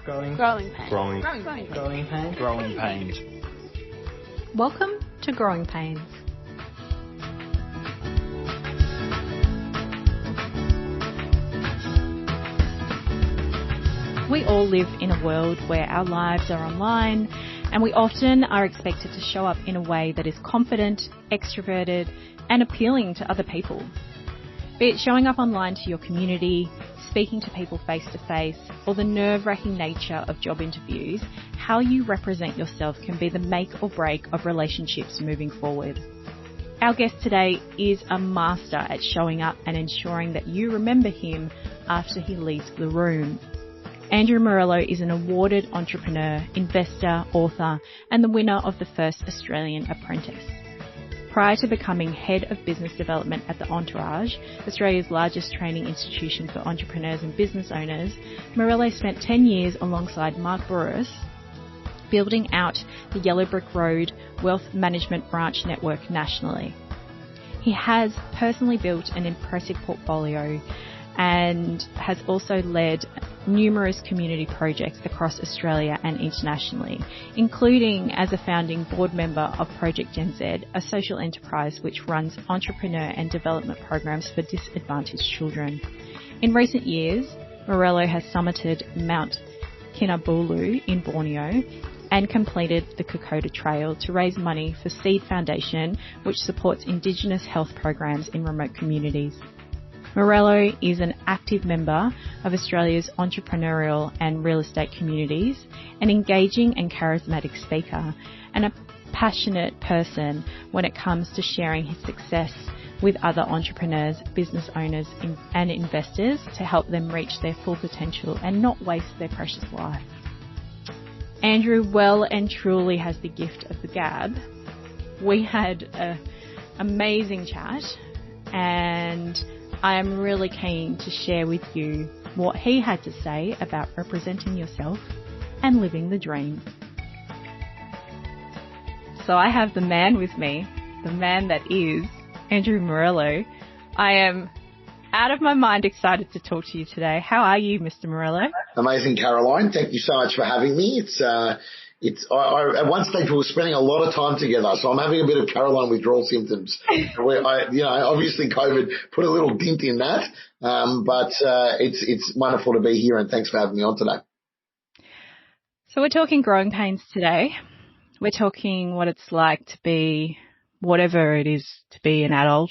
Growing pains. Growing pains. Welcome to Growing Pains. We all live in a world where our lives are online, and we often are expected to show up in a way that is confident, extroverted, and appealing to other people. Be it showing up online to your community, speaking to people face to face, or the nerve-wracking nature of job interviews, how you represent yourself can be the make or break of relationships moving forward. Our guest today is a master at showing up and ensuring that you remember him after he leaves the room. Andrew Morello is an awarded entrepreneur, investor, author, and the winner of the first Australian Apprentice. Prior to becoming Head of Business Development at the Entourage, Australia's largest training institution for entrepreneurs and business owners, Morello spent 10 years alongside Mark Bouris building out the Yellow Brick Road Wealth Management Branch Network nationally. He has personally built an impressive portfolio and has also led numerous community projects across Australia and internationally, including as a founding board member of Project Gen Z, a social enterprise which runs entrepreneur and development programs for disadvantaged children. In recent years, Morello has summited Mount Kinabalu in Borneo and completed the Kokoda Trail to raise money for Seed Foundation, which supports Indigenous health programs in remote communities. Morello is an active member of Australia's entrepreneurial and real estate communities, an engaging and charismatic speaker, and a passionate person when it comes to sharing his success with other entrepreneurs, business owners, and investors to help them reach their full potential and not waste their precious life. Andrew well and truly has the gift of the gab. We had an amazing chat, and I am really keen to share with you what he had to say about representing yourself and living the dream. So I have the man with me, the man that is Andrew Morello. I am out of my mind excited to talk to you today. How are you, Mr. Morello? Amazing, Caroline. Thank you so much for having me. I at one stage we were spending a lot of time together, so I'm having a bit of Caroline withdrawal symptoms. Obviously COVID put a little dent in that, but it's wonderful to be here, and thanks for having me on today. So we're talking growing pains today. We're talking what it's like to be whatever it is to be an adult,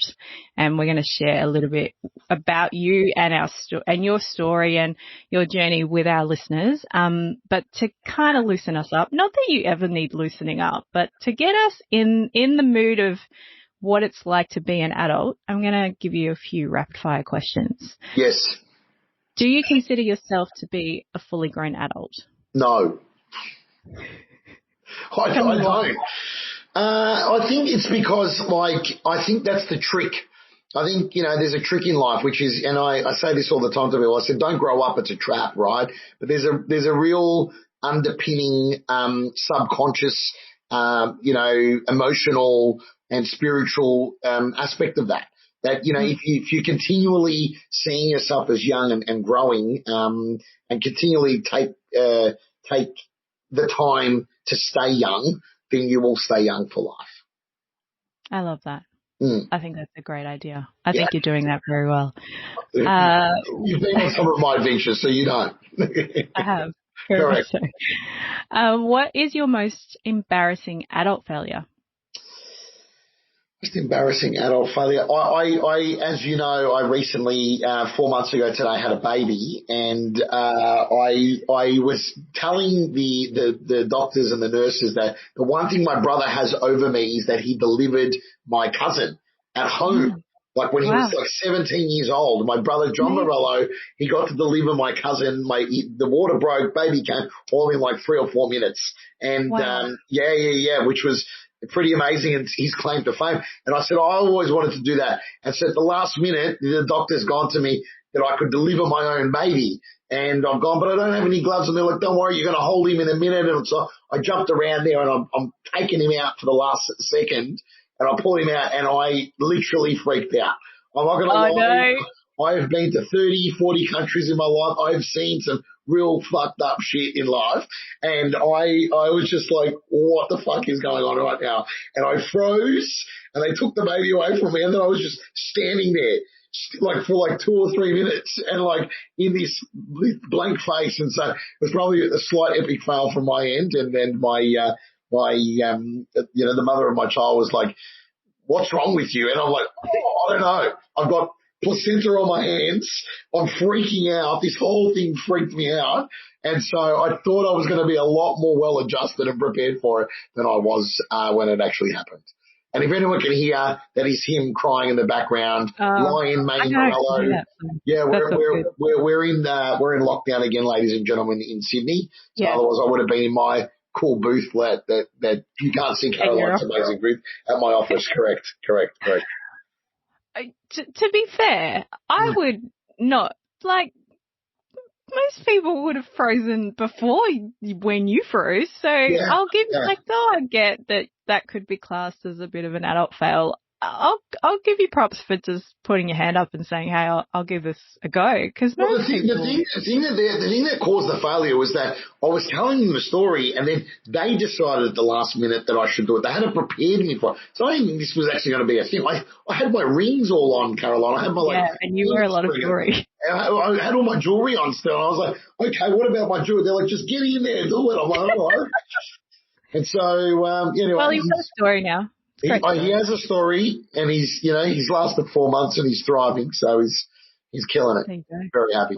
and we're going to share a little bit about you and your story and your journey with our listeners. But to kind of loosen us up, not that you ever need loosening up, but to get us in the mood of what it's like to be an adult, I'm going to give you a few rapid fire questions. Yes. Do you consider yourself to be a fully grown adult? No. I don't. I think it's because, I think that's the trick. I think, there's a trick in life, which is, and I say this all the time to people, I said, don't grow up, it's a trap, right? But there's a real underpinning, subconscious, emotional and spiritual, aspect of that. That, if you're continually seeing yourself as young and growing, and continually take the time to stay young, then you will stay young for life. I love that. I think that's a great idea. I Yeah. think you're doing that very well. You've been on some of my adventures, so you know. I have. Very Correct. much so. What is your most embarrassing adult failure? Most embarrassing adult failure. I as you know, I recently, 4 months ago today, had a baby, and I was telling the doctors and the nurses that the one thing my brother has over me is that he delivered my cousin at home. Like when he was like 17 years old, my brother John Morello, he got to deliver my cousin. The water broke, baby came, all in like 3 or 4 minutes, and which was pretty amazing, and his claim to fame. And I said, I always wanted to do that. And so at the last minute, the doctor's gone to me that I could deliver my own baby. And I've gone, but I don't have any gloves. And they're like, don't worry, you're going to hold him in a minute. And so I jumped around there, and I'm taking him out for the last second, and I pulled him out, and I literally freaked out. I'm not going to lie. I've been to 30, 40 countries in my life. I've seen some real fucked up shit in life. And I was just like, what the fuck is going on right now? And I froze and they took the baby away from me. And then I was just standing there like for like 2 or 3 minutes and like in this blank face. And so it was probably a slight epic fail from my end. And then the mother of my child was like, what's wrong with you? And I'm like, I don't know. I've got placenta on my hands. I'm freaking out. This whole thing freaked me out. And so I thought I was going to be a lot more well adjusted and prepared for it than I was when it actually happened. And if anyone can hear, that is him crying in the background, Lion Mane Morello. Yeah, we're in lockdown again, ladies and gentlemen, in Sydney. So otherwise I would have been in my cool booth that you can't see Caroline's amazing booth at my office. Correct. To be fair, I would not, like, most people would have frozen before when you froze. So I'll give you, like, though I get that could be classed as a bit of an adult fail, I'll give you props for just putting your hand up and saying, hey, I'll give this a go. Because the thing that caused the failure was that I was telling them the story and then they decided at the last minute that I should do it. They hadn't prepared me for it. So I didn't think this was actually going to be a thing. I had my rings all on, Caroline. I had my and you wear a lot of jewelry. I had all my jewelry on still. And I was like, okay, what about my jewelry? They're like, just get in there and do it. I'm like, all right. And so, anyway. Well, you've got a story now. He has a story, and he's lasted 4 months and he's thriving, so he's killing it. There you go. Very happy.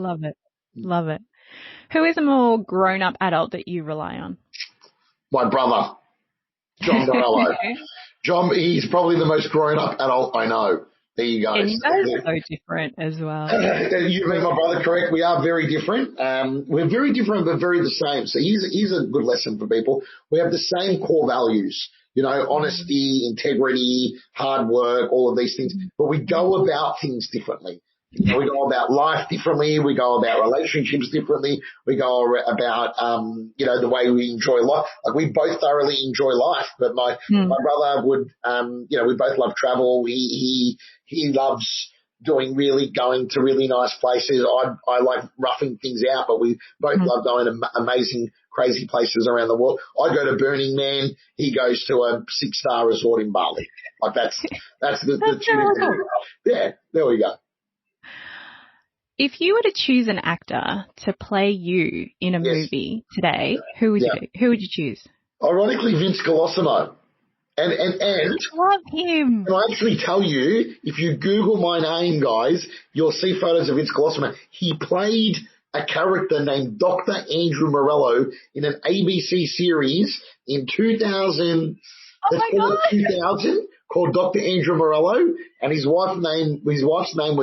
Love it. Who is a more grown-up adult that you rely on? My brother, John Morello. John, he's probably the most grown-up adult I know. There you go. And you guys are so different as well. You mean my brother, correct? We are very different. We're very different, but very the same. So here's a good lesson for people. We have the same core values. Honesty, integrity, hard work, all of these things. But we go about things differently. We go about life differently. We go about relationships differently. We go about, the way we enjoy life. Like we both thoroughly enjoy life, but my brother would, we both love travel. He loves going to really nice places. I like roughing things out, but we both love going to amazing, crazy places around the world. I go to Burning Man. He goes to a 6-star resort in Bali. Like that's the truth. Yeah, there we go. If you were to choose an actor to play you in a movie today, who would you choose? Ironically, Vince Colosimo. And I love him. Can I actually tell you, if you Google my name, guys, you'll see photos of Vince Colosimo. He played a character named Dr. Andrew Morello in an ABC series in 2000. Oh my God. 2000, called Dr. Andrew Morello, and his wife's name was his wife's name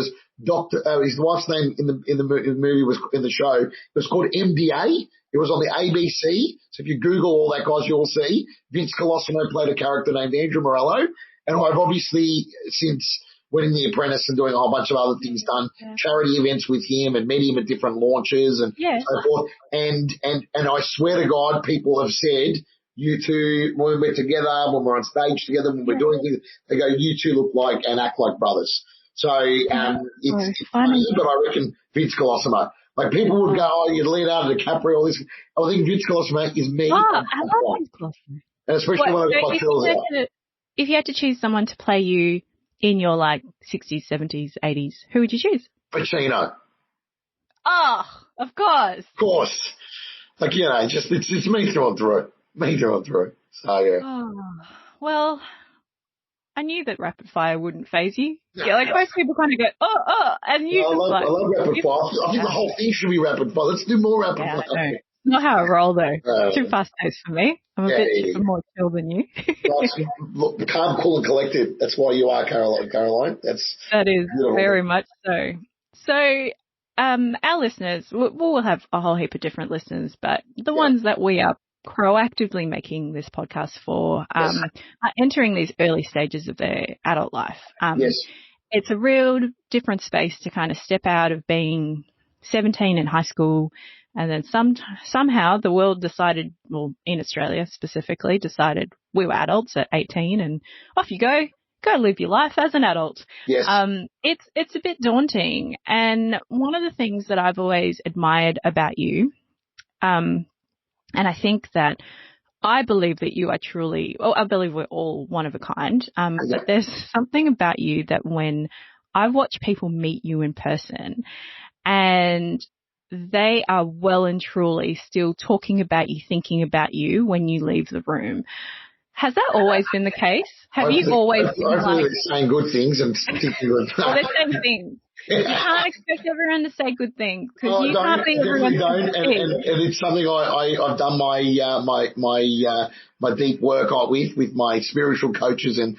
in the movie was in the show. It was called MDA. It was on the ABC. So if you Google all that, guys, you'll see Vince Colosimo played a character named Andrew Morello, and I've obviously since winning The Apprentice and doing a whole bunch of other things, done charity events with him and met him at different launches and so forth. And I swear to God, people have said, you two, when we're together, when we're on stage together, when we're doing things, they go, you two look like and act like brothers. So, it's funny, but I reckon Vince Colosimo. Like people would go, oh, you'd Leonardo DiCaprio, all this. I think Vince Colosimo is me. Oh, I love Vince Colosimo. And especially when I got my chills out. If you had to choose someone to play you in your like 60s, 70s, 80s, who would you choose? Pacino. Oh, of course. Of course. Like, it's me through and through. Me through and through. So, yeah. Oh, well, I knew that rapid fire wouldn't faze you. Yeah, like most people kind of go, and you I love rapid fire. I think the whole thing should be rapid fire. Let's do more rapid fire. Not how I roll though. Too fast paced for me. I'm a bit more chill than you. Look, calm, cool and collected. That's why you are Caroline. That is beautiful. Very much so. So, our listeners, we'll have a whole heap of different listeners, but the ones that we are proactively making this podcast for are entering these early stages of their adult life. It's a real different space to kind of step out of being 17 in high school, and then somehow the world decided, well, in Australia specifically, decided we were adults at 18 and off you go. go live your life as an adult. Yes. It's a bit daunting. And one of the things that I've always admired about you, and I think that I believe that you are truly, I believe we're all one of a kind, but there's something about you that when I watch people meet you in person and they are well and truly still talking about you, thinking about you when you leave the room. Has that always been the case? Have you always been like... they're saying good things and thinking good things. Well, they're saying things. You can't expect everyone to say good things because you can't be everyone's don't. And it's something I've done my deep work with my spiritual coaches and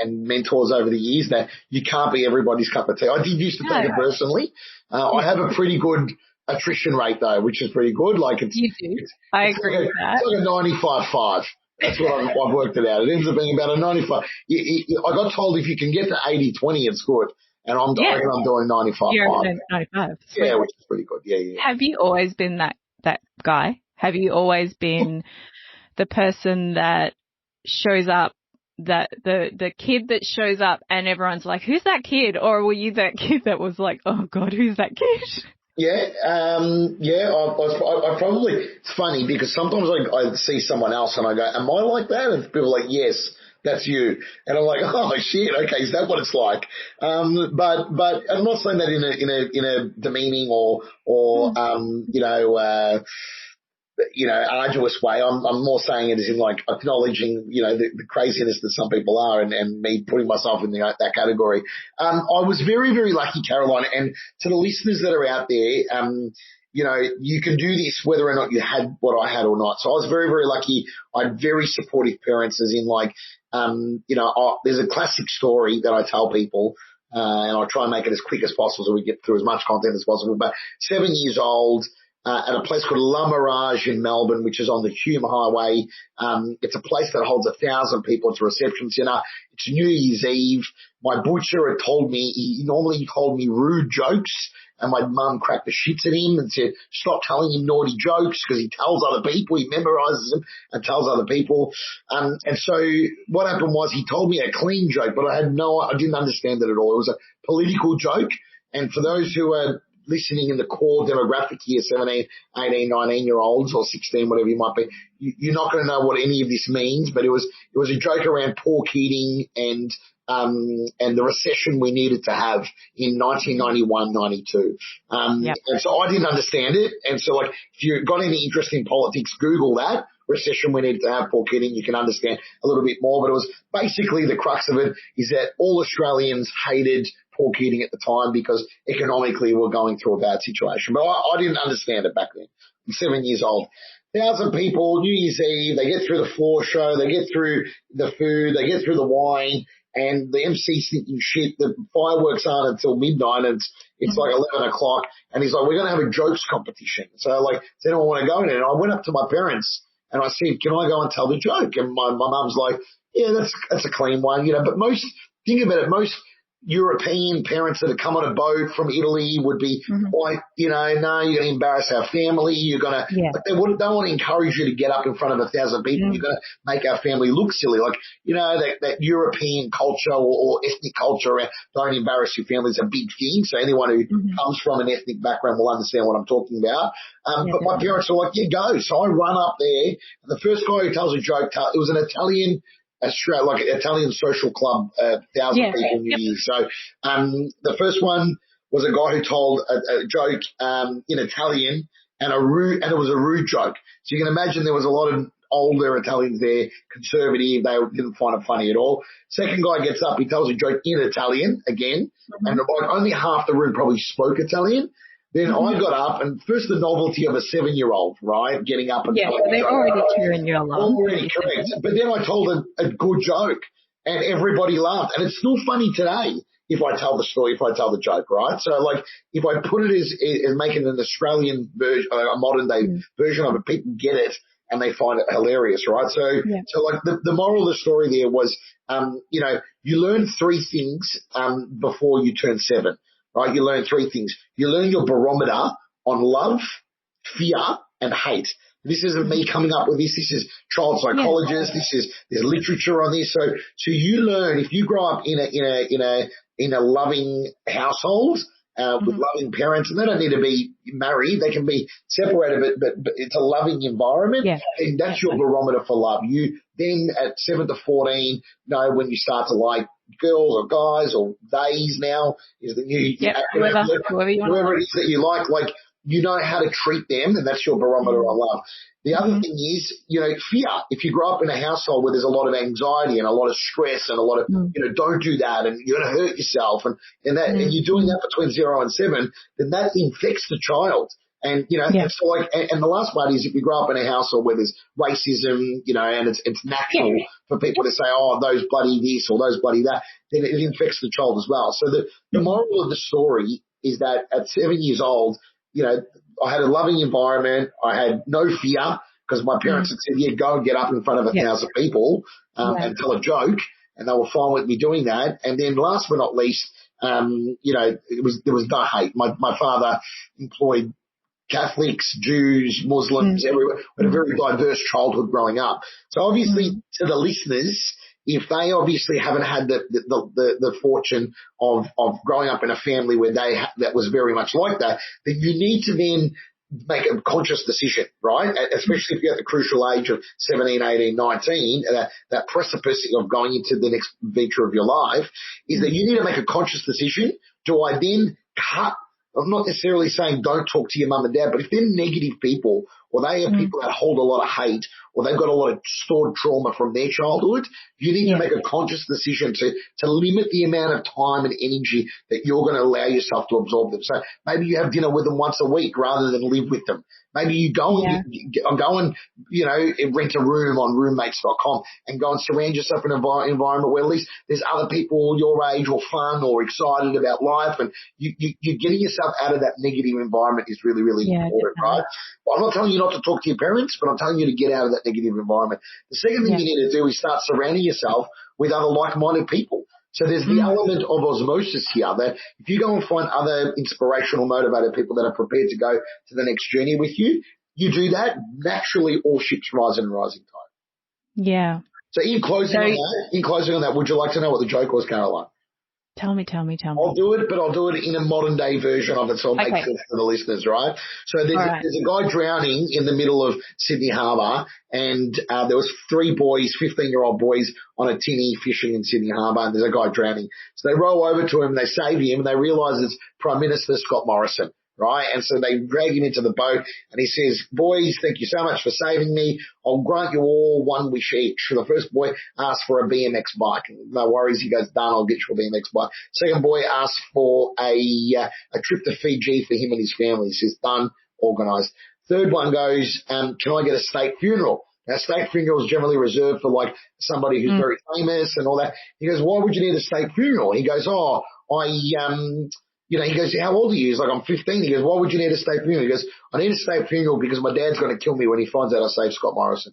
mentors over the years, that you can't be everybody's cup of tea. I did used to take it personally. I have a pretty good attrition rate though, which is pretty good. Like you do. I agree with that. It's like a 95-5. That's what I've worked it out. It ends up being about a 95. I got told if you can get to 80-20, it's good. And I reckon I'm doing 95-5. You're 95. Sweet. Yeah, which is pretty good. Yeah. Have you always been that guy? Have you always been the person that shows up, that the kid that shows up and everyone's like, who's that kid? Or were you that kid that was like, oh God, who's that kid? Yeah, I probably, it's funny because sometimes I see someone else and I go, am I like that? And people are like, yes, that's you. And I'm like, oh shit, okay, is that what it's like? But I'm not saying that in a demeaning or arduous way. I'm more saying it as in like acknowledging, the craziness that some people are and me putting myself in that category. I was very, very lucky, Caroline, and to the listeners that are out there, you can do this whether or not you had what I had or not. So I was very, very lucky. I had very supportive parents, as in like, there's a classic story that I tell people, and I'll try and make it as quick as possible so we get through as much content as possible. But 7 years old, at a place called La Mirage in Melbourne, which is on the Hume Highway. It's a place that holds 1,000 people. It's a reception centre. It's New Year's Eve. My butcher had told me, he normally told me rude jokes, and my mum cracked the shits at him and said, stop telling him naughty jokes because he tells other people, he memorises them and tells other people. And so what happened was he told me a clean joke, but I didn't understand it at all. It was a political joke. And for those who are listening in the core demographic here, 17, 18, 19-year-olds or 16, whatever you might be, you're not going to know what any of this means, but it was a joke around pork eating and the recession we needed to have in 1991-92. And so I didn't understand it. And so like, if you've got any interest in politics, Google that. Recession we needed to have, pork eating, you can understand a little bit more. But it was basically the crux of it is that all Australians hated pork eating at the time because economically we're going through a bad situation. But I didn't understand it back then. I'm 7 years old. 1,000 people, New Year's Eve, they get through the floor show, they get through the food, they get through the wine, and the MC's thinking shit, the fireworks aren't until midnight, and it's like 11 o'clock, and he's like, we're going to have a jokes competition. So like, does anyone want to go in there? And I went up to my parents and I said, can I go and tell the joke? And my mum's like, yeah, that's a clean one, but think about it, most European parents that have come on a boat from Italy would be like, no, you're going to embarrass our family. You're going to, but they don't want to encourage you to get up in front of 1,000 people. You're going to make our family look silly. Like, that European culture or ethnic culture, don't embarrass your family is a big thing. So anyone who comes from an ethnic background will understand what I'm talking about. But my parents were like, yeah, go. So I run up there. And the first guy who tells a joke, it was an Italian social club, 1,000 people New Year's. So, the first one was a guy who told a joke, in Italian and it was a rude joke. So you can imagine there was a lot of older Italians there, conservative. They didn't find it funny at all. Second guy gets up, he tells a joke in Italian again, and only half the room probably spoke Italian. Then I got up, and first the novelty of a 7-year-old, right, getting up and telling they're already cheering you along. Already, correct. But then I told a good joke, and everybody laughed. And it's still funny today if I tell the story, if I tell the joke, right? So, like, if I put it as making an Australian version, a modern-day version of it, people get it, and they find it hilarious, right? So like, the moral of the story there was, you learn 3 things before you turn 7. Right, you learn 3 things. You learn your barometer on love, fear, and hate. This isn't me coming up with this. This is child psychologists. There's literature on this. So you learn, if you grow up in a loving household, with loving parents, and they don't need to be married. They can be separated, but it's a loving environment, and that's your barometer for love. You then at 7 to 14 know when you start to like girls or guys or days now is the new whoever it is that you like you know how to treat them, and that's your barometer of love. The other thing is, fear. If you grow up in a household where there's a lot of anxiety and a lot of stress and a lot of, don't do that and you're going to hurt yourself and you're doing that between 0 and 7, then that infects the child. And, so and the last part is if you grow up in a household where there's racism, and it's natural for people to say, oh, those bloody this or those bloody that, then it infects the child as well. So the moral of the story is that at 7 years old, I had a loving environment. I had no fear because my parents had said, go and get up in front of 1,000 people and tell a joke, and they were fine with me doing that. And then last but not least, there was no hate. My father employed Catholics, Jews, Muslims, everywhere. We had a very diverse childhood growing up. So obviously to the listeners, if they obviously haven't had the fortune of growing up in a family where that was very much like that, then you need to then make a conscious decision, right? Especially if you're at the crucial age of 17, 18, 19, that precipice of going into the next venture of your life, is that you need to make a conscious decision. Do I then cut? I'm not necessarily saying don't talk to your mum and dad, but if they're negative people or they are people that hold a lot of hate or they've got a lot of stored trauma from their childhood, you need to make a conscious decision to limit the amount of time and energy that you're going to allow yourself to absorb them. So maybe you have dinner with them once a week rather than live with them. Maybe you go and rent a room on roommates.com and go and surround yourself in an environment where at least there's other people your age or fun or excited about life, and you're getting yourself out of that negative environment is really, really important, right? Well, I'm not telling you not to talk to your parents, but I'm telling you to get out of that negative environment. The second thing you need to do is start surrounding yourself with other like-minded people. So there's the element of osmosis here that if you go and find other inspirational, motivated people that are prepared to go to the next journey with you, you do that, naturally all ships rise in a rising tide. Yeah. So in closing on that, would you like to know what the joke was, Caroline? Tell me. I'll do it, but I'll do it in a modern day version of it so it'll make sense for the listeners, right? So there's a guy drowning in the middle of Sydney Harbour, and there was 3 boys, 15-year-old boys on a tinny fishing in Sydney Harbour, and there's a guy drowning. So they roll over to him, they save him, and they realise it's Prime Minister Scott Morrison. Right? And so they drag him into the boat and he says, boys, thank you so much for saving me. I'll grant you all one wish each. The first boy asked for a BMX bike. No worries. He goes, done. I'll get you a BMX bike. Second boy asked for a trip to Fiji for him and his family. He says, done, organised. Third one goes, can I get a state funeral? Now, state funeral is generally reserved for like somebody who's very famous and all that. He goes, why would you need a state funeral? He goes, he goes, how old are you? He's like, I'm 15. He goes, why would you need a state funeral? He goes, I need a state funeral because my dad's going to kill me when he finds out I saved Scott Morrison.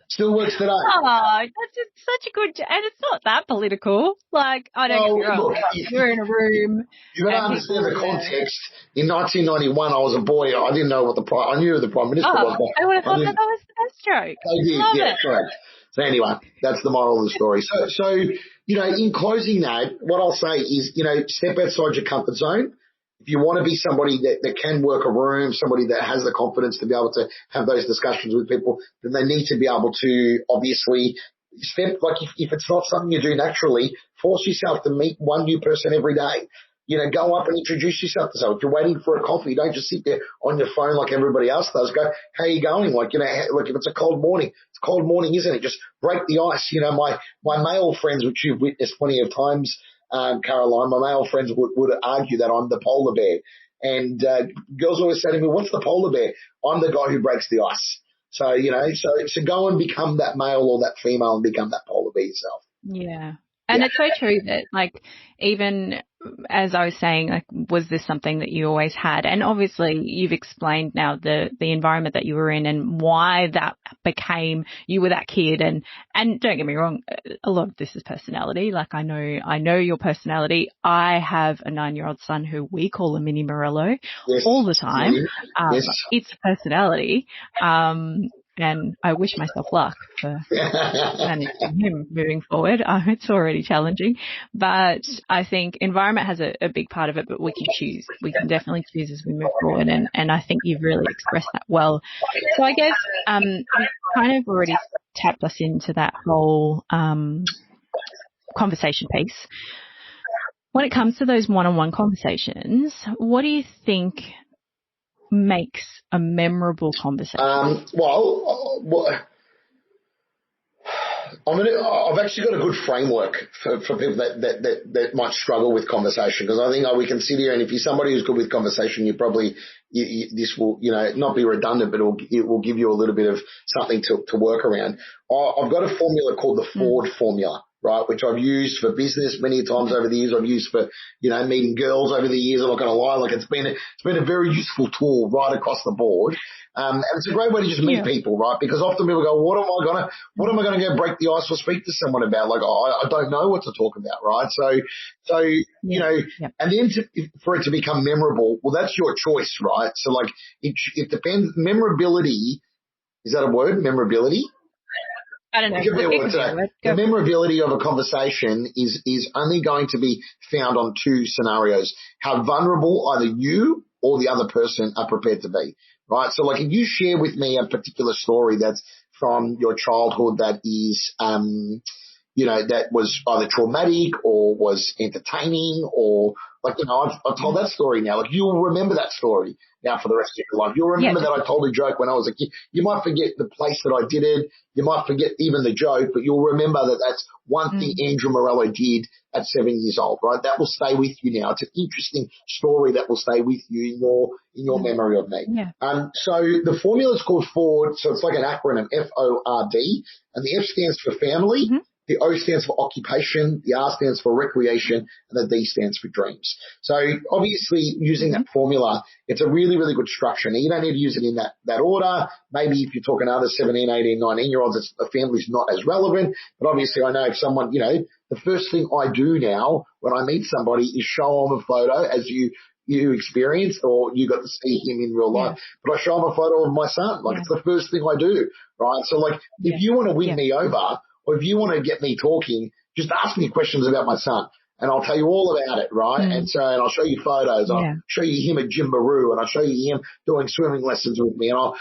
Still works today. Oh, that's such a good, and it's not that political. Like, I don't know. You're in a room. You got to understand the context. In 1991, I was a boy. I didn't know I knew who the Prime Minister was. I would have thought that was the best joke. I did, correct. So anyway, that's the moral of the story. So, in closing that, what I'll say is, step outside your comfort zone. If you want to be somebody that can work a room, somebody that has the confidence to be able to have those discussions with people, then they need to be able to obviously step, like if it's not something you do naturally, force yourself to meet one new person every day. Go up and introduce yourself to someone. If you're waiting for a coffee, don't just sit there on your phone like everybody else does. Go, how are you going? Like if it's a cold morning, it's a cold morning, isn't it? Just break the ice. My male friends, which you've witnessed plenty of times, Caroline, my male friends would argue that I'm the polar bear. And girls always say to me, what's the polar bear? I'm the guy who breaks the ice. So, so go and become that male or that female and become that polar bear yourself. Yeah. And it's so true that, like, even as I was saying, like, was this something that you always had? And obviously you've explained now the environment that you were in and why that became, you were that kid. And don't get me wrong, a lot of this is personality. Like, I know your personality. I have a 9-year-old son who we call a mini Morello all the time. It's personality. And I wish myself luck for managing him moving forward. It's already challenging. But I think environment has a big part of it, but we can choose. We can definitely choose as we move forward. And I think you've really expressed that well. So I guess you kind of already tapped us into that whole conversation piece. When it comes to those one-on-one conversations, what do you think makes a memorable conversation? I've actually got a good framework for people that might struggle with conversation, because I think we can sit here, and if you're somebody who's good with conversation, you probably this will not be redundant, but it will give you a little bit of something to work around. I've got a formula called the Ford formula, right, which I've used for business many times over the years. I've used for, meeting girls over the years. I'm not going to lie. Like, it's been a very useful tool right across the board. And it's a great way to just meet people, right? Because often people go, what am I going to go break the ice or speak to someone about? Like, I don't know what to talk about, right? So, and then for it to become memorable, well, that's your choice, right? So, like, it depends. Memorability, is that a word? Memorability? I don't know. The memorability of a conversation is only going to be found on two scenarios: how vulnerable either you or the other person are prepared to be, right? So, like, if you share with me a particular story that's from your childhood that is, that was either traumatic or was entertaining, or, like, I've told that story now. Like, you'll remember that story now for the rest of your life. You'll remember that I told a joke when I was a kid. You might forget the place that I did it. You might forget even the joke, but you'll remember that that's one thing Andrew Morello did at 7 years old, right? That will stay with you now. It's an interesting story that will stay with you in your memory of me. Yeah. So the formula is called FORD. So it's like an acronym, FORD, and the F stands for family. Mm-hmm. The O stands for occupation, the R stands for recreation, and the D stands for dreams. So obviously, using that formula, it's a really, really good structure. Now, you don't need to use it in that order. Maybe if you're talking to other 17, 18, 19-year-olds, a family's not as relevant. But obviously, I know if someone, the first thing I do now when I meet somebody is show them a photo, as you experienced, or you got to see him in real life. But I show them a photo of my son. Like, it's the first thing I do, right? So, like, if you want to win me over, or if you want to get me talking, just ask me questions about my son, and I'll tell you all about it, right? And I'll show you photos. I'll show you him at Jimbaroo, and I'll show you him doing swimming lessons with me. And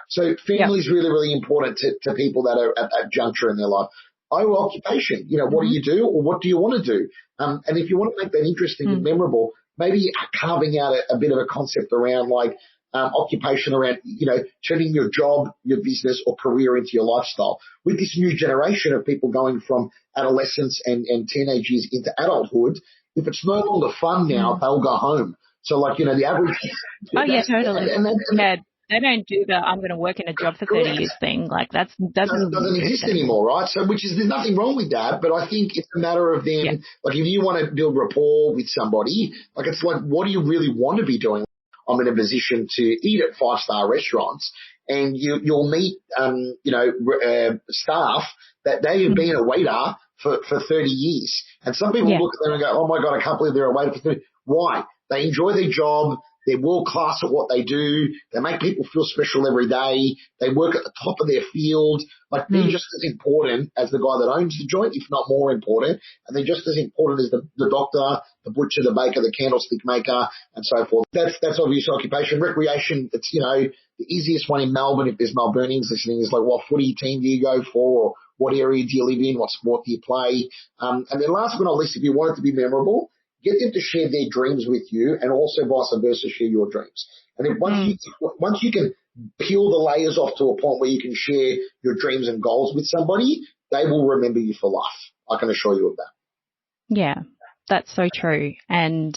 so family's really, really important to people that are at that juncture in their life. Occupation, what do you do, or what do you want to do? And if you want to make that interesting and memorable, maybe carving out a bit of a concept around, like, occupation around, turning your job, your business or career into your lifestyle. With this new generation of people going from adolescence and teenage years into adulthood, if it's no longer fun now, they'll go home. So, like, the average... Oh, yeah, totally. They don't do the I'm going to work in a job for 30 years thing. Like, that doesn't exist anymore, right? So, there's nothing wrong with that, but I think it's a matter of them, like, if you want to build rapport with somebody, like, it's like, what do you really want to be doing? I'm in a position to eat at 5-star restaurants, and you'll meet, staff that they have been a waiter for 30 years. And some people look at them and go, oh my God, I can't believe they're a waiter for 30. Why? They enjoy their job. They're world class at what they do. They make people feel special every day. They work at the top of their field. Like, they're just as important as the guy that owns the joint, if not more important. And they're just as important as the doctor, the butcher, the baker, the candlestick maker, and so forth. That's obvious occupation. Recreation, it's, the easiest one in Melbourne, if there's Melburnians listening, is like, what footy team do you go for? Or what area do you live in? What sport do you play? And then last but not least, if you want it to be memorable, get them to share their dreams with you, and also vice versa, share your dreams. And then once you can peel the layers off to a point where you can share your dreams and goals with somebody, they will remember you for life. I can assure you of that. Yeah, that's so true. And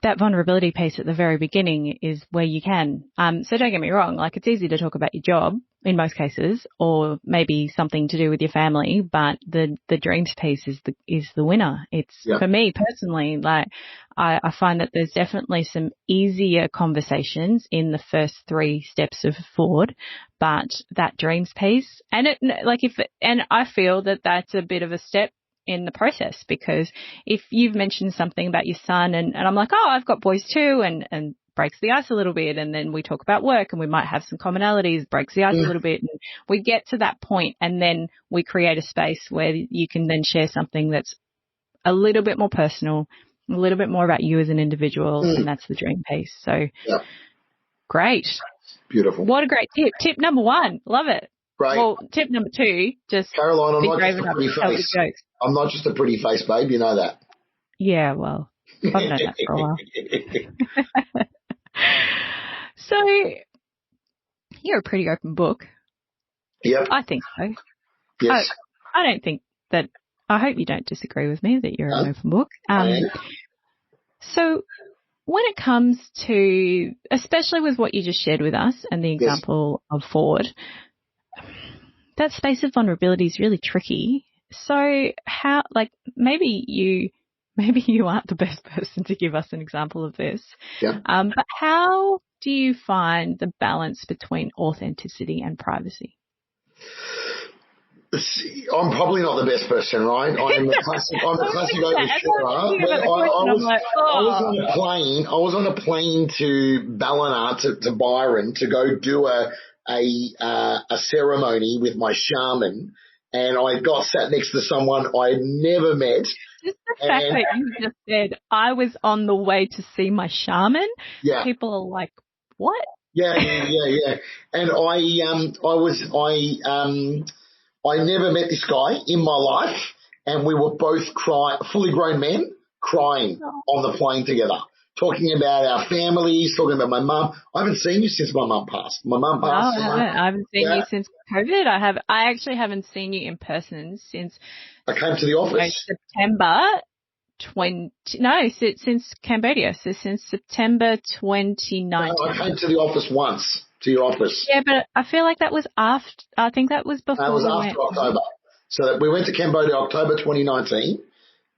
that vulnerability piece at the very beginning is where you can. So don't get me wrong, like, it's easy to talk about your job, in most cases, or maybe something to do with your family, but the dreams piece is the winner. It's for me personally, like I find that there's definitely some easier conversations in the first 3 steps of Forward, but that dreams piece, and I feel that that's a bit of a step in the process, because if you've mentioned something about your son and I'm like, oh, I've got boys too, and breaks the ice a little bit, and then we talk about work and we might have some commonalities, breaks the ice a little bit, and we get to that point, and then we create a space where you can then share something that's a little bit more personal, a little bit more about you as an individual, and that's the dream piece. So great. Beautiful. What a great tip. Tip number 1, love it. Great. Well, tip number 2, just Caroline, be brave enough to tell the jokes. I'm not just a pretty face, babe. You know that. Yeah, well, I've known that for a while. So, you're a pretty open book. Yep. I think so. Yes. I don't think that, I hope you don't disagree with me that you're an open book. So, when it comes to, especially with what you just shared with us and the example of Forward, that space of vulnerability is really tricky. So how, like, maybe you aren't the best person to give us an example of this. Yeah. But how do you find the balance between authenticity and privacy? I'm probably not the best person, right? I'm the classic oversharer. I was on a plane to Ballina to Byron to go do a ceremony with my shaman, and I got sat next to someone I had never met. Just the fact that you just said, I was on the way to see my shaman. Yeah. People are like, what? Yeah. And I never met this guy in my life, and we were both fully grown men crying on the plane together, talking about our families, talking about my mum. I haven't seen you since my mum passed. My mum passed. No, I haven't seen you since COVID. I actually haven't seen you in person since I came to the office. Since Cambodia. So since September 2019. No, I came to the office once, to your office. Yeah, but I feel like that was after, I think that was before. No, it was after October. So we went to Cambodia October 2019.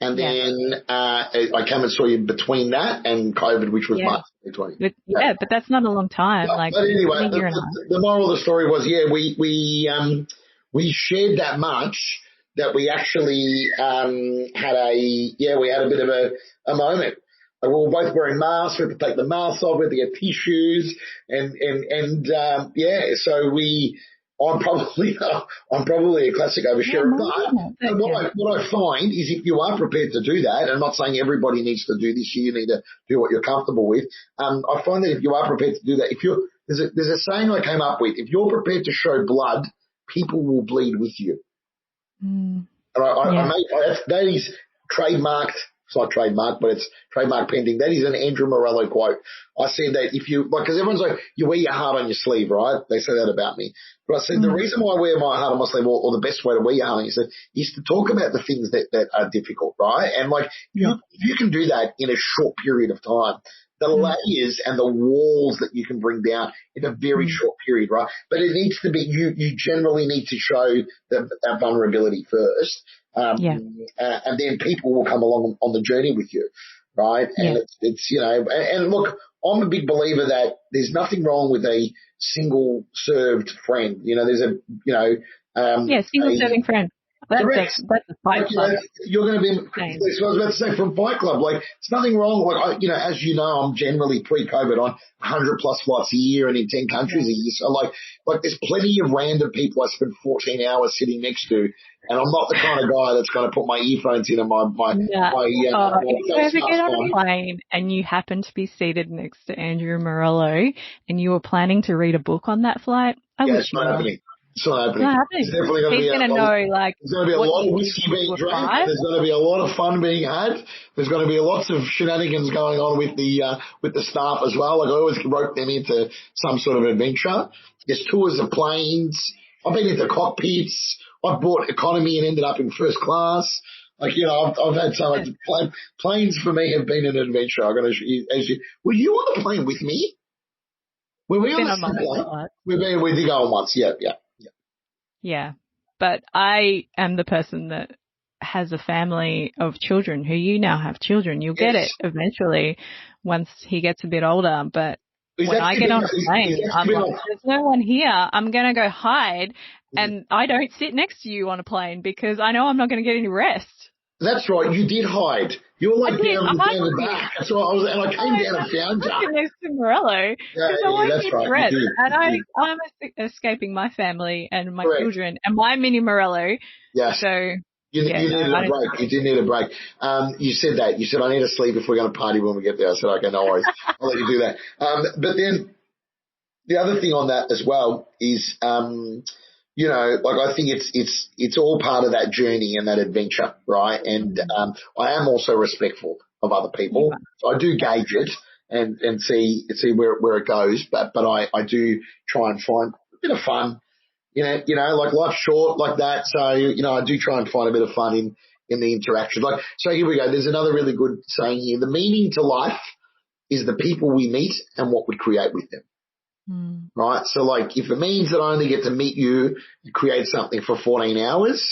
And then I came and saw you between that and COVID, which was March 2020. But that's not a long time. But anyway, the moral of the story was, we shared that much that we actually had a bit of a moment. We were both wearing masks. We had to take the masks off. We had to get tissues, so I'm probably a classic oversharer, but what I find is if you are prepared to do that, and I'm not saying everybody needs to do this, you need to do what you're comfortable with. I find that if you are prepared to do that, there's a saying I came up with: if you're prepared to show blood, people will bleed with you. And that is trademarked. It's not trademark, but it's trademark pending. That is an Andrew Morello quote. I said that because everyone's like, you wear your heart on your sleeve, right? They say that about me. But I said the reason why I wear my heart on my sleeve, or the best way to wear your heart on your sleeve, is to talk about the things that are difficult, right? And if you can do that in a short period of time, the layers and the walls that you can bring down in a very short period, right? But it needs to be, you generally need to show that vulnerability first. And then people will come along on the journey with you, right? And it's and look, I'm a big believer that there's nothing wrong with a single served friend. There's single serving friend. That's a Fight Club. You're going to be, that's what I was about to say, from Fight Club. It's nothing wrong. As you know, I'm generally pre-COVID on 100 plus flights a year and in 10 countries a year. So there's plenty of random people I spend 14 hours sitting next to, and I'm not the kind of guy that's going to put my earphones in and if you ever get on a plane and you happen to be seated next to Andrew Morello and you were planning to read a book on that flight, I wish you were. It's not happening. It's definitely going to be there's going to be a lot of whiskey being drank. There's going to be a lot of fun being had. There's going to be lots of shenanigans going on with the staff as well. I always rope them into some sort of adventure. There's tours of planes. I've been into cockpits. I've bought economy and ended up in first class. I've had so much. Planes for me have been an adventure. Were you on the plane with me? Were we Been on on my the bucket list. We did go on once. Yeah. Yeah. But I am the person that has a family of children who you now have children. You'll get it eventually once he gets a bit older. But when I get on a plane, I'm like, there's no one here. I'm going to go hide. And I don't sit next to you on a plane because I know I'm not going to get any rest. That's right. You did hide. You were like down the back. That's right. I came down and found you. Next to Morello because I won't get rest. And I'm escaping my family and my children and my mini Morello. Yes. So you needed a break. You did need a break. You said that. You said, I need to sleep if we're going to party when we get there. I said, okay, no worries. I'll let you do that. But then the other thing on that as well is, you know, like I think it's all part of that journey and that adventure, right? And I am also respectful of other people. So I do gauge it and see where it goes, but I do try and find a bit of fun. You know, like life's short like that. So, you know, I do try and find a bit of fun in the interaction. Like, so here we go. There's another really good saying here. The meaning to life is the people we meet and what we create with them. Right? So like if it means that I only get to meet you and create something for 14 hours,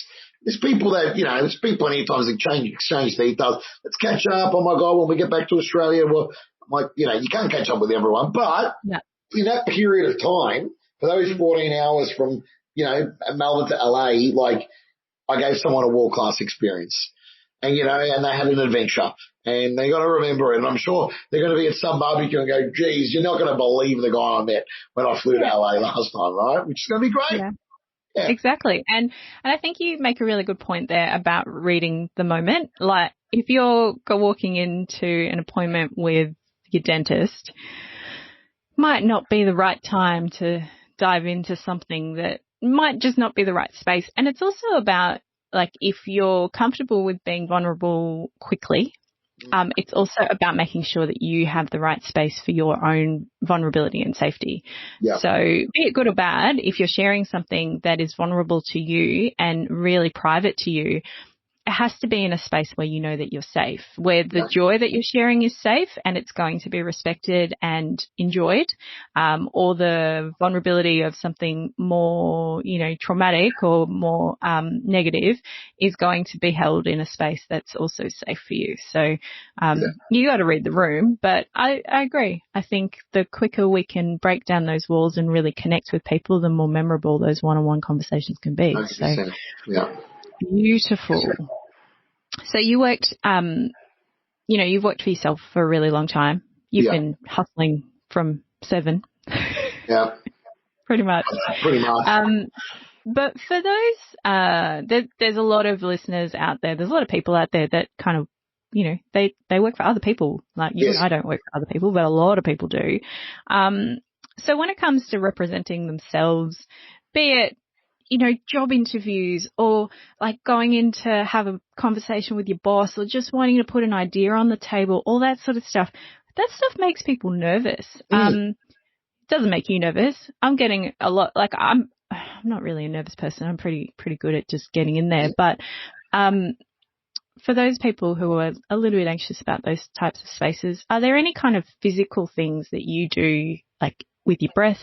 there's people that, you know, there's people anytime they exchange details. Let's catch up. Oh my God, when we get back to Australia, well, like, you know, you can't catch up with everyone, but in that period of time, for those 14 hours from, you know, Melbourne to LA, like I gave someone a world-class experience. And, you know, and they had an adventure and they got to remember it. And I'm sure they're going to be at some barbecue and go, geez, you're not going to believe the guy I met when I flew to LA last time, right? Which is going to be great. Yeah. Exactly. And I think you make a really good point there about reading the moment. Like if you're walking into an appointment with your dentist, might not be the right time to dive into something that might just not be the right space. And it's also about, like, if you're comfortable with being vulnerable quickly, it's also about making sure that you have the right space for your own vulnerability and safety. Yeah. So be it good or bad, if you're sharing something that is vulnerable to you and really private to you, it has to be in a space where you know that you're safe, where the joy that you're sharing is safe and it's going to be respected and enjoyed, or the vulnerability of something more, you know, traumatic or more negative is going to be held in a space that's also safe for you. So you got to read the room, but I agree. I think the quicker we can break down those walls and really connect with people, the more memorable those one-on-one conversations can be. 100%. So, yeah. Beautiful. So you worked, you know, you've worked for yourself for a really long time. You've been hustling from 7. Yeah. Pretty much. But for those, there's a lot of listeners out there. There's a lot of people out there that kind of, you know, they work for other people. Like you and I don't work for other people, but a lot of people do. So when it comes to representing themselves, be it, you know, job interviews or like going in to have a conversation with your boss or just wanting to put an idea on the table, all that sort of stuff, that stuff makes people nervous. It doesn't make you nervous. I'm getting a lot, like I'm not really a nervous person. I'm pretty good at just getting in there. But for those people who are a little bit anxious about those types of spaces, are there any kind of physical things that you do, like with your breath?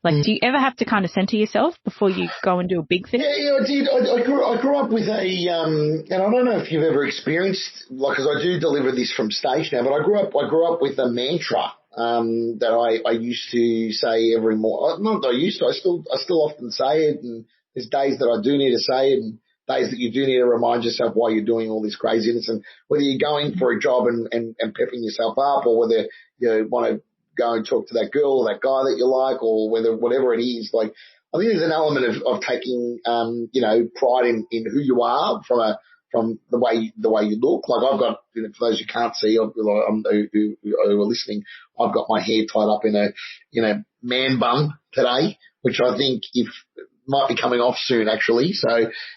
Like, do you ever have to kind of center yourself before you go and do a big thing? Yeah, I did. I grew up with a, and I don't know if you've ever experienced, like, because I do deliver this from stage now, but I grew up with a mantra that I used to say every morning. Not that I used to. I still often say it, and there's days that I do need to say it, and days that you do need to remind yourself why you're doing all this craziness, and whether you're going for a job and pepping yourself up, or whether you want to go and talk to that girl or that guy that you like, or whatever it is. Like, I think there's an element of taking, you know, pride in who you are from the way you look. Like I've got, you know, for those who can't see, who are listening, I've got my hair tied up in a man bun today, which I think might be coming off soon, actually. So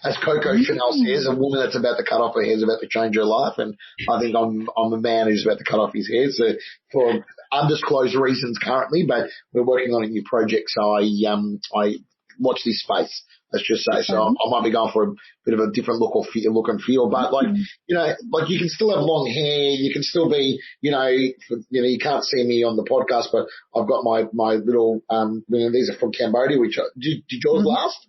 as Coco Chanel says, a woman that's about to cut off her hair is about to change her life. And I think I'm a man who's about to cut off his hair. So for undisclosed reasons currently, but we're working on a new project. So I watch this space. let's just say. So I might be going for a bit of a different look and feel, but like, like you can still have long hair. You can still be, you can't see me on the podcast, but I've got my little, these are from Cambodia, which did yours last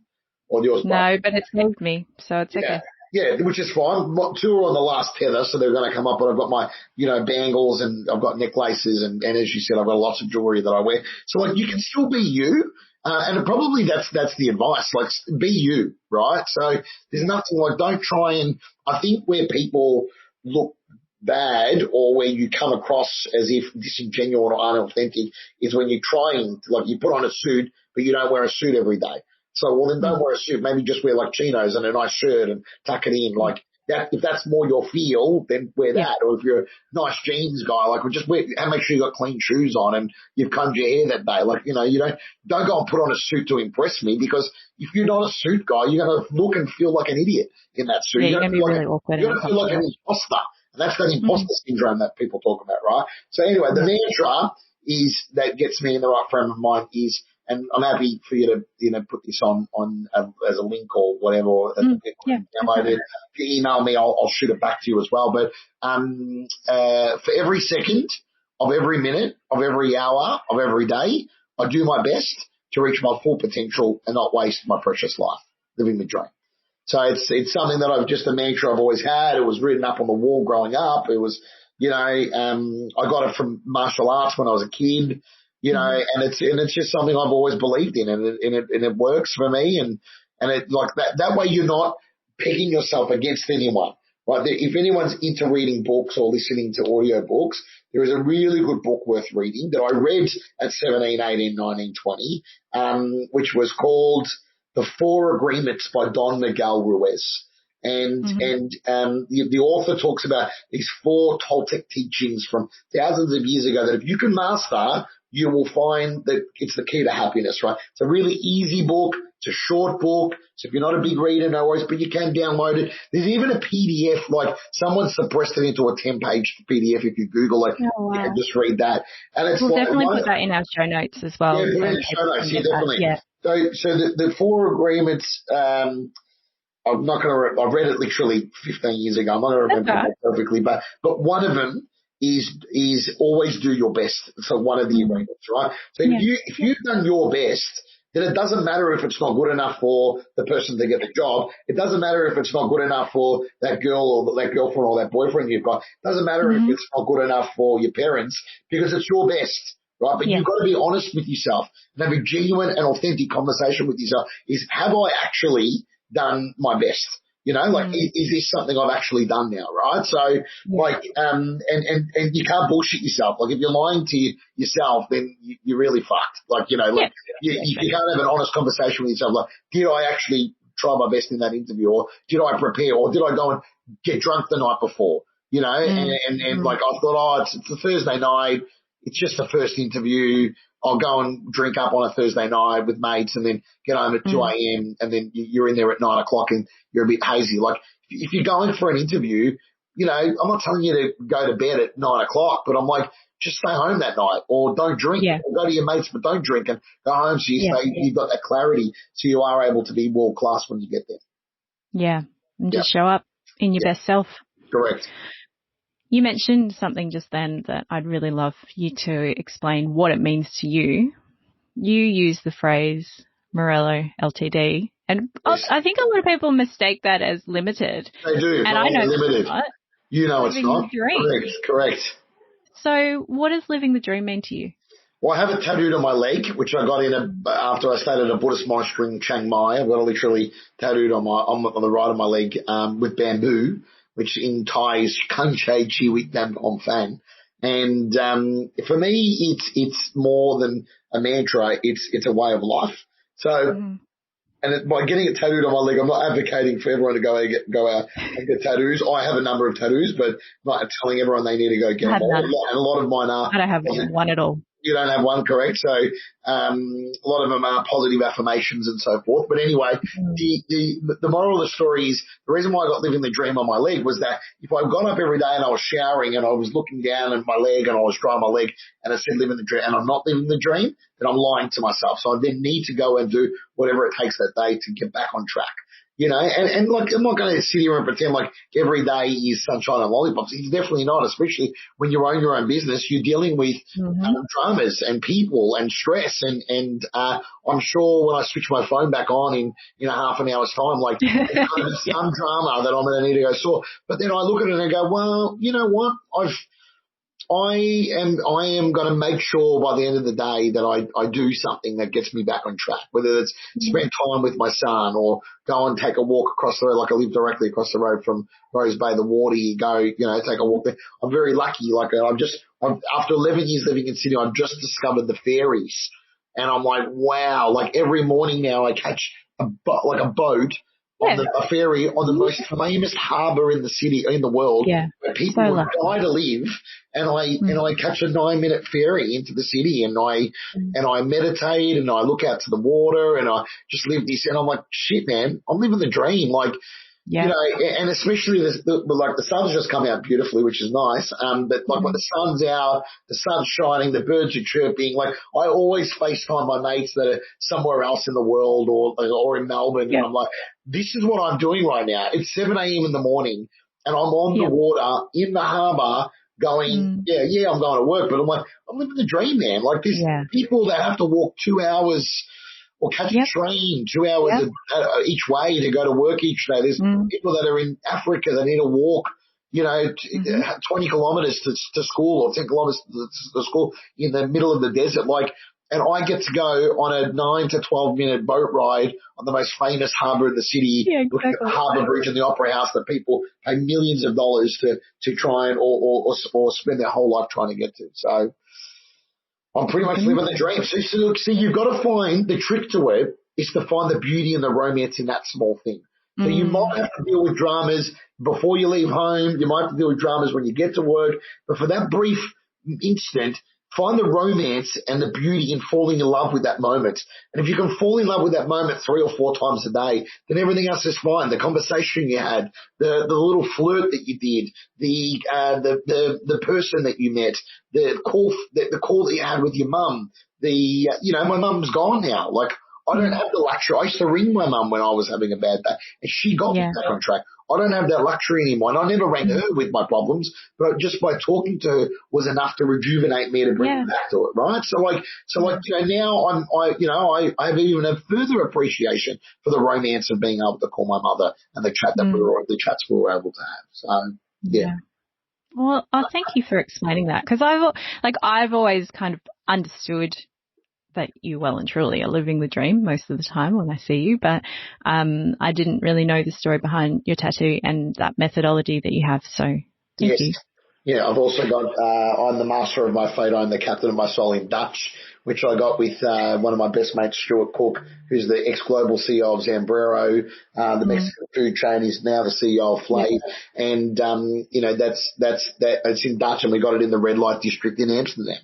or yours? No, but it saved me. So it's okay. Yeah, which is fine. Two are on the last tether, so they're going to come up. But I've got my, bangles and I've got necklaces and as you said, I've got lots of jewelry that I wear. So like you can still be you. And probably that's the advice, like be you, right? So there's nothing like, don't try and, I think where people look bad or where you come across as if disingenuous or unauthentic is when you're trying, like you put on a suit, but you don't wear a suit every day. So, well, then don't wear a suit. Maybe just wear like chinos and a nice shirt and tuck it in. Like that, if that's more your feel, then wear that. Or if you're a nice jeans guy, like just wear and make sure you got clean shoes on and you've combed your hair that day. Like, you don't go and put on a suit to impress me, because if you're not a suit guy, you're going to look and feel like an idiot in that suit. Yeah, you're going to be really awkward. You're going to feel like an imposter. And that's that imposter syndrome that people talk about, right? So anyway, the mantra that gets me in the right frame of mind is, and I'm happy for you to, put this on as a link or whatever, or download it. If you email me, I'll shoot it back to you as well. But, for every second of every minute of every hour of every day, I do my best to reach my full potential and not waste my precious life living the dream. So it's something that a mantra I've always had. It was written up on the wall growing up. It was, I got it from martial arts when I was a kid. And it's just something I've always believed in, and it works for me, and it like that way you're not pegging yourself against anyone, right? If anyone's into reading books or listening to audio books, there is a really good book worth reading that I read at 17, 18, 19, 20, which was called The Four Agreements by Don Miguel Ruiz. And the author talks about these 4 Toltec teachings from thousands of years ago that if you can master, you will find that it's the key to happiness, right? It's a really easy book. It's a short book. So if you're not a big reader, no worries, but you can download it. There's even a PDF, like someone suppressed it into a 10-page PDF. If you Google it, you can just read that. And it's we'll definitely put that in our show notes as well. Yeah, put it in the show notes. Yeah, definitely. Yeah. So the 4 agreements, I've read it literally 15 years ago. I'm not going to remember it perfectly, but one of them is always do your best. So one of the agreements, right? So if you've done your best, then it doesn't matter if it's not good enough for the person to get the job. It doesn't matter if it's not good enough for that girl or that girlfriend or that boyfriend you've got. It doesn't matter if it's not good enough for your parents, because it's your best, right? But you've got to be honest with yourself and have a genuine and authentic conversation with yourself. Have I actually done my best? Is this something I've actually done now, right? So, and you can't bullshit yourself. Like, if you're lying to yourself, then you're really fucked. You can't have an honest conversation with yourself. Like, did I actually try my best in that interview, or did I prepare, or did I go and get drunk the night before? And I thought, it's a Thursday night. It's just the first interview. I'll go and drink up on a Thursday night with mates and then get home at 2 a.m. and then you're in there at 9 o'clock and you're a bit hazy. Like, if you're going for an interview, I'm not telling you to go to bed at 9 o'clock, but I'm like, just stay home that night, or don't drink, or go to your mates, but don't drink, and go home so you've got that clarity, so you are able to be world class when you get there. Yeah. And just show up in your best self. Correct. You mentioned something just then that I'd really love you to explain what it means to you. You use the phrase Morello Ltd, and I think a lot of people mistake that as limited. They do. And I know limited. It's not. You know it's not. Correct. So what does living the dream mean to you? Well, I have it tattooed on my leg, which I got after I stayed at a Buddhist monastery in Chiang Mai. I've got it literally tattooed on the right of my leg with bamboo, which in Thai is Kanche Chiwit Nam Om Fan. And for me, it's more than a mantra. It's a way of life. So, and by getting it tattooed on my leg, I'm not advocating for everyone to go out and get tattoos. I have a number of tattoos, but I'm not telling everyone they need to go get them. And a lot of mine are. I don't have one at all. you don't have one correct. So, a lot of them are positive affirmations and so forth. But anyway, the moral of the story is the reason why I got living the dream on my leg was that if I got up every day and I was showering and I was looking down at my leg and I was drying my leg and I said living the dream and I'm not living the dream, then I'm lying to myself. So I then need to go and do whatever it takes that day to get back on track. You know, and like, I'm not going to sit here and pretend like every day is sunshine and lollipops. It's definitely not, especially when you own your own business. You're dealing with dramas and people and stress. And I'm sure when I switch my phone back on in a half an hour's time, like, there's going to be some drama that I'm going to need to go sort. But then I look at it and go, well, you know what? I am going to make sure by the end of the day that I do something that gets me back on track, whether it's spend time with my son or go and take a walk across the road. Like I live directly across the road from Rose Bay, the water. You go, take a walk there. I'm very lucky. Like after 11 years living in Sydney, I've just discovered the ferries and I'm like, wow, like every morning now I catch a boat on a ferry on the most famous harbour in the city, in the world, where people would die to live, and I catch a 9-minute ferry into the city, and I meditate, and I look out to the water, and I just live this, and I'm like, shit, man, I'm living the dream, like. You know, and especially the sun's just come out beautifully, which is nice. But like when the sun's out, the sun's shining, the birds are chirping. Like I always FaceTime my mates that are somewhere else in the world or in Melbourne, and I'm like, this is what I'm doing right now. It's 7 a.m. in the morning, and I'm on the water in the harbour. Going, I'm going to work, but I'm like, I'm living the dream, man. Like there's people that have to walk 2 hours or catch a train 2 hours each way to go to work each day. There's people that are in Africa that need to walk, 20 kilometres to school or 10 kilometres to school in the middle of the desert. Like, and I get to go on a 9 to 12 minute boat ride on the most famous harbour in the city, looking at the Harbour Bridge and the Opera House that people pay millions of dollars to try and or spend their whole life trying to get to. So I'm pretty much living the dream. So you've got to find the trick to it is to find the beauty and the romance in that small thing. So you might have to deal with dramas before you leave home. You might have to deal with dramas when you get to work. But for that brief instant, find the romance and the beauty in falling in love with that moment. And if you can fall in love with that moment 3 or 4 times a day, then everything else is fine. The conversation you had, the little flirt that you did, the person that you met, the call that you had with your mum, my mum's gone now. Like, I don't have the luxury. I used to ring my mum when I was having a bad day, and she got me back on track. I don't have that luxury anymore, and I never rang her with my problems, but just by talking to her was enough to rejuvenate me to bring me back to it, right? So now I have even a further appreciation for the romance of being able to call my mother and the chats we were able to have. So Well, thank you for explaining that, because I've always kind of understood that you well and truly are living the dream most of the time when I see you, but I didn't really know the story behind your tattoo and that methodology that you have, so thank you. Yeah, I've also got, I'm the master of my fate, I'm the captain of my soul in Dutch, which I got with one of my best mates, Stuart Cook, who's the ex-global CEO of Zambrero, the Mexican food chain. He's now the CEO of Flav. And, that's it's in Dutch, and we got it in the red light district in Amsterdam.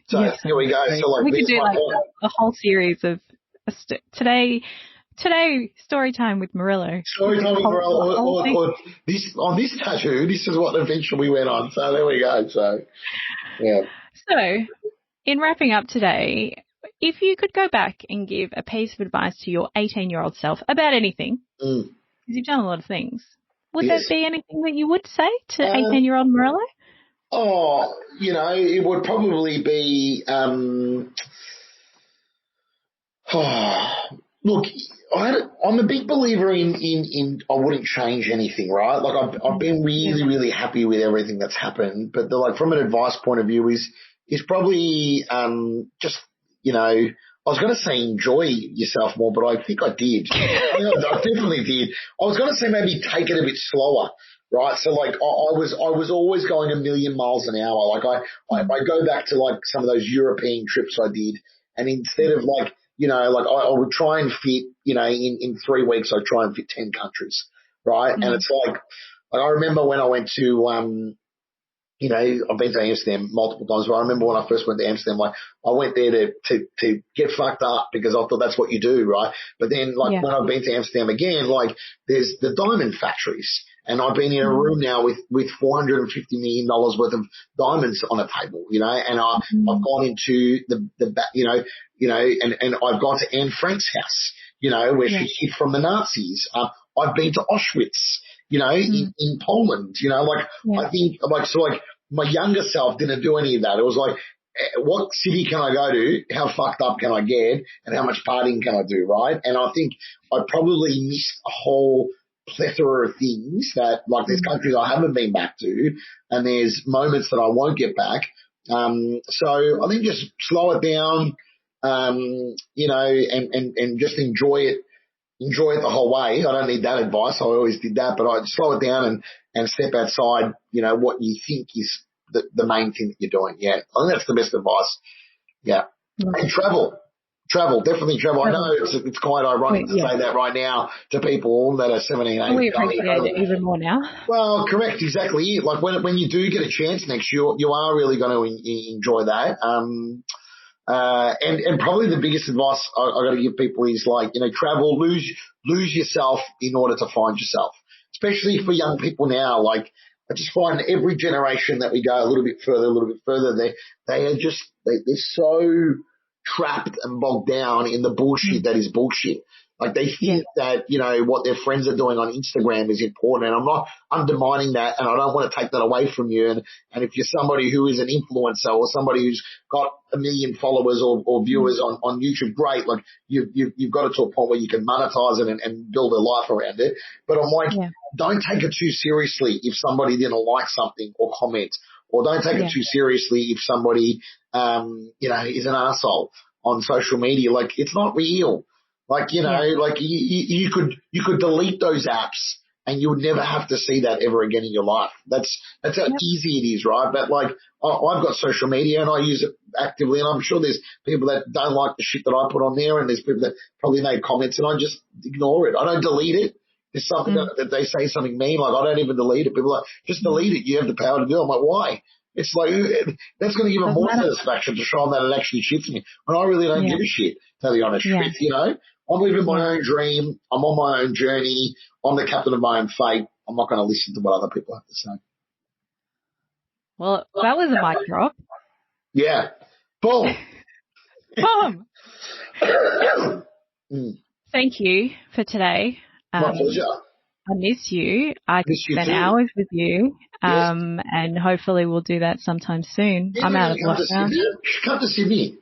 So here we go. So we could do a whole series of today story time with Murillo. Story time with Murillo. Or on this tattoo, this is what adventure we went on. So there we go. So So in wrapping up today, if you could go back and give a piece of advice to your 18-year-old self about anything, because you've done a lot of things, would there be anything that you would say to 18-year-old Murillo? Oh, it would probably be, look, I'm a big believer in I wouldn't change anything, right? Like I've been really, really happy with everything that's happened, but from an advice point of view is probably, just, I was going to say enjoy yourself more, but I think I did. I definitely did. I was going to say maybe take it a bit slower. Right. So I was always going 1,000,000 miles an hour. Like I go back to some of those European trips I did, and instead of I would try and fit, in 3 weeks, I'd try and fit 10 countries. Right. And it's I remember when I went to, you know, I've been to Amsterdam multiple times, but I remember when I first went to Amsterdam, like I went there to get fucked up because I thought that's what you do, right? But then like when I've been to Amsterdam again, like there's the diamond factories, and I've been in a room now with $450 million worth of diamonds on a table, you know, and I've gone into and I've gone to Anne Frank's house, you know, where she hid from the Nazis. I've been to Auschwitz, you know, in Poland, you know, like I think like my younger self didn't do any of that. It was like, what city can I go to? How fucked up can I get? And how much partying can I do? Right. And I think I probably missed a whole plethora of things that, like, there's countries I haven't been back to, and there's moments that I won't get back. So I think just slow it down, you know, and just enjoy it the whole way. I don't need that advice. I always did that, but I slow it down and step outside, you know, what you think is the main thing that you're doing. Yeah. I think that's the best advice. Yeah. And travel, definitely travel. I know it's quite ironic to say that right now to people that are 17, 18. We appreciate it even more now. Well, correct. Exactly. Like when you do get a chance next year, you are really going to enjoy that. And probably the biggest advice I got to give people is, like, you know, travel, lose yourself in order to find yourself, especially for young people now. Like, I just find every generation that we go a little bit further, they're so trapped and bogged down in the bullshit that is bullshit. Like, they think that, you know, what their friends are doing on Instagram is important, and I'm not undermining that, and I don't want to take that away from you. And if you're somebody who is an influencer or somebody who's got 1 million followers or viewers on YouTube, great. Like, you've got it to a point where you can monetize it and build a life around it. But I'm like, don't take it too seriously if somebody didn't like something or comment, or don't take it too seriously if somebody, you know, is an arsehole on social media. Like, it's not real. Like, you know, like you could delete those apps and you would never have to see that ever again in your life. That's how easy it is, right? But like, I've got social media and I use it actively, and I'm sure there's people that don't like the shit that I put on there, and there's people that probably make comments, and I just ignore it. I don't delete it. There's something that they say something mean, like, I don't even delete it. People are like, just delete it. You have the power to do it. I'm like, why? It's like, that's going to give them more satisfaction to show them that it actually shits me. And I really don't give a shit, to tell the honest truth, you know? I'm living my own dream. I'm on my own journey. I'm the captain of my own fate. I'm not going to listen to what other people have to say. Well, that was a mic drop. Yeah. Boom. Boom. Thank you for today. My pleasure. I miss you. I could spend hours with you, and hopefully we'll do that sometime soon. I'm out of lockdown. Come to Sydney.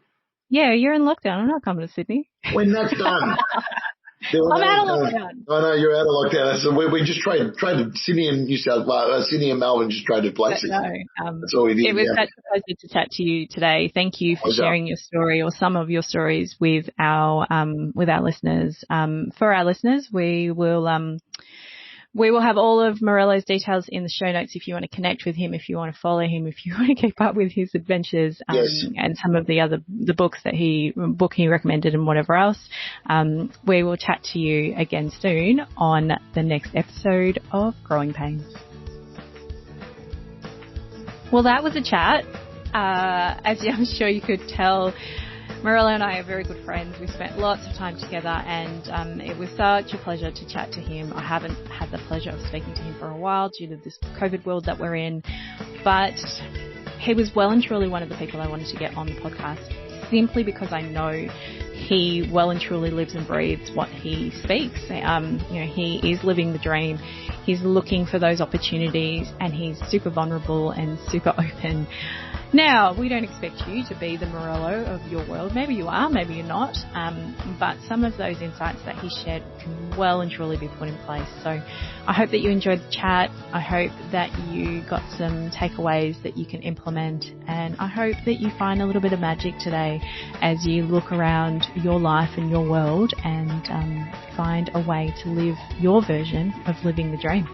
Yeah, you're in lockdown. I'm not coming to Sydney. When that's done. I'm out of lockdown. I know you're out of lockdown. So we just traded Sydney and Sydney and Melbourne just traded places. That's all we did. It was such a pleasure to chat to you today. Thank you for sharing your story, or some of your stories, with our listeners. For our listeners, we will have all of Morello's details in the show notes if you want to connect with him, if you want to follow him, if you want to keep up with his adventures, and some of the books that he recommended and whatever else. We will chat to you again soon on the next episode of Growing Pains. Well, that was a chat. As I'm sure you could tell, Morello and I are very good friends. We spent lots of time together, and it was such a pleasure to chat to him. I haven't had the pleasure of speaking to him for a while due to this COVID world that we're in, but he was well and truly one of the people I wanted to get on the podcast, simply because I know he well and truly lives and breathes what he speaks. You know, he is living the dream. He's looking for those opportunities, and he's super vulnerable and super open. Now, we don't expect you to be the Morello of your world. Maybe you are, maybe you're not. But some of those insights that he shared can well and truly be put in place. So I hope that you enjoyed the chat. I hope that you got some takeaways that you can implement. And I hope that you find a little bit of magic today as you look around your life and your world and find a way to live your version of living the dream.